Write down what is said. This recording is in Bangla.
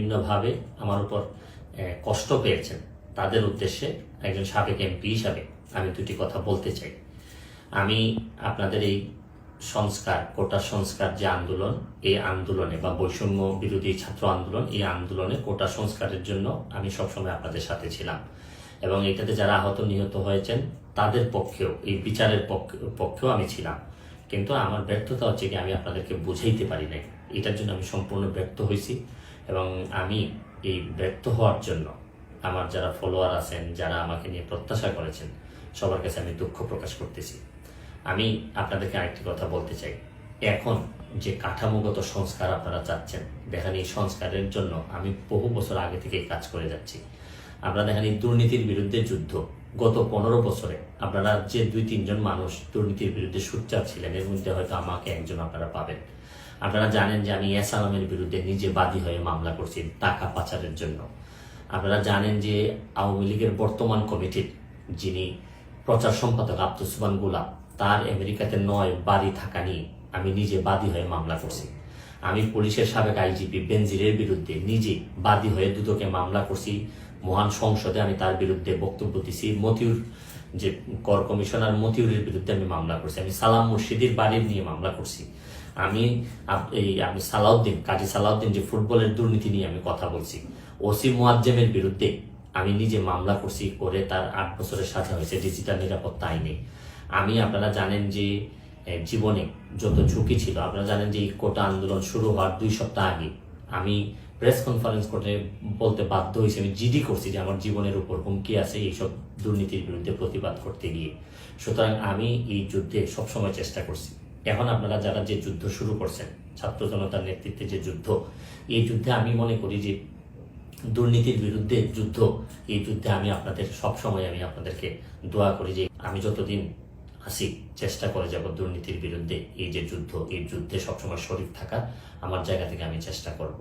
বিভিন্নভাবে আমার উপর কষ্ট পেয়েছেন তাদের উদ্দেশ্যে একজন সাবেক এমপি হিসাবে আমি দুটি কথা বলতে চাই। আমি আপনাদের এই সংস্কার, কোটা সংস্কার যে আন্দোলন, এই আন্দোলনে বা বৈষম্য বিরোধী ছাত্র আন্দোলন, এই আন্দোলনে কোটা সংস্কারের জন্য আমি সবসময় আপনাদের সাথে ছিলাম এবং এটাতে যারা আহত নিহত হয়েছেন তাদের পক্ষেও, এই বিচারের পক্ষেও আমি ছিলাম। কিন্তু আমার ব্যর্থতা হচ্ছে কি, আমি আপনাদেরকে বুঝাইতে পারি নাই। এটার জন্য আমি সম্পূর্ণ ব্যর্থ হয়েছি এবং আমি এই ব্যর্থ হওয়ার জন্য আমার যারা ফলোয়ার আছেন, যারা আমাকে নিয়ে প্রত্যাশা করেছেন, সবার কাছে আমি দুঃখ প্রকাশ করতেছি। আমি আপনাদেরকে আরেকটি কথা বলতে চাই। এখন যে কাঠামোগত সংস্কার আপনারা চাচ্ছেন, দেখেন এই সংস্কারের জন্য আমি বহু বছর আগে থেকে কাজ করে যাচ্ছি। আপনারা দেখেন এই দুর্নীতির বিরুদ্ধে যুদ্ধ গত 15 বছরে আপনারা যে 2-3 জন মানুষ দুর্নীতির বিরুদ্ধে সোচ্চার ছিলেন, এর মধ্যে হয়তো আমাকে একজন আপনারা পাবেন। আপনারা জানেন যে আমি এস আলমের বিরুদ্ধে নিজে বাদী হয়ে মামলা করছি টাকা পাচারের জন্য। আপনারা জানেন যে আওয়ামী লীগের বর্তমান কমিটির যিনি প্রচার সম্পাদক আব্দুস সুবহান গোলাপ, তার আমেরিকাতে 9 বাড়ি থাকা নিয়ে আমি নিজে বাদী হয়ে মামলা করছি। আমি পুলিশের সাবেক আইজিপি বেনজিরের বিরুদ্ধে নিজে বাদী হয়ে দুদকে মামলা করছি। মহান সংসদে আমি তার বিরুদ্ধে বক্তব্য দিছি। মতিউর যে কর কমিশনার মতিউরের বিরুদ্ধে আমি মামলা করছি। আমি সালাম মুর্শিদির বাড়ির নিয়ে মামলা করছি। আমি সালাউদ্দিন, কাজী সালাউদ্দিন যে ফুটবলের দুর্নীতি নিয়ে আমি কথা বলছি। ওসি মুয়াজ্জেমের বিরুদ্ধে আমি নিজে মামলা করছি, করে তার 8 বছরের সাজা হয়েছে ডিজিটাল নিরাপত্তা আইনে। আপনারা জানেন যে জীবনে যত ঝুঁকি ছিল, আপনারা জানেন যে এই কোটা আন্দোলন শুরু হওয়ার 2 সপ্তাহ আগে আমি প্রেস কনফারেন্স করে বলতে বাধ্য হয়েছি, আমি জিডি করছি যে আমার জীবনের উপর হুমকি আছে এইসব দুর্নীতির বিরুদ্ধে প্রতিবাদ করতে গিয়ে। সুতরাং আমি এই যুদ্ধে সবসময় চেষ্টা করছি। এখন আপনারা যারা যে যুদ্ধ শুরু করছেন, ছাত্র জনতার নেতৃত্বে যে যুদ্ধ, এই যুদ্ধে আমি মনে করি যে দুর্নীতির বিরুদ্ধে যুদ্ধ, এই যুদ্ধে আমি আপনাদের সবসময় আমি আপনাদেরকে দোয়া করি যে আমি যতদিন আসি চেষ্টা করে যাব দুর্নীতির বিরুদ্ধে এই যে যুদ্ধ, এই যুদ্ধে সবসময় শরীক থাকার আমার জায়গা থেকে আমি চেষ্টা করব।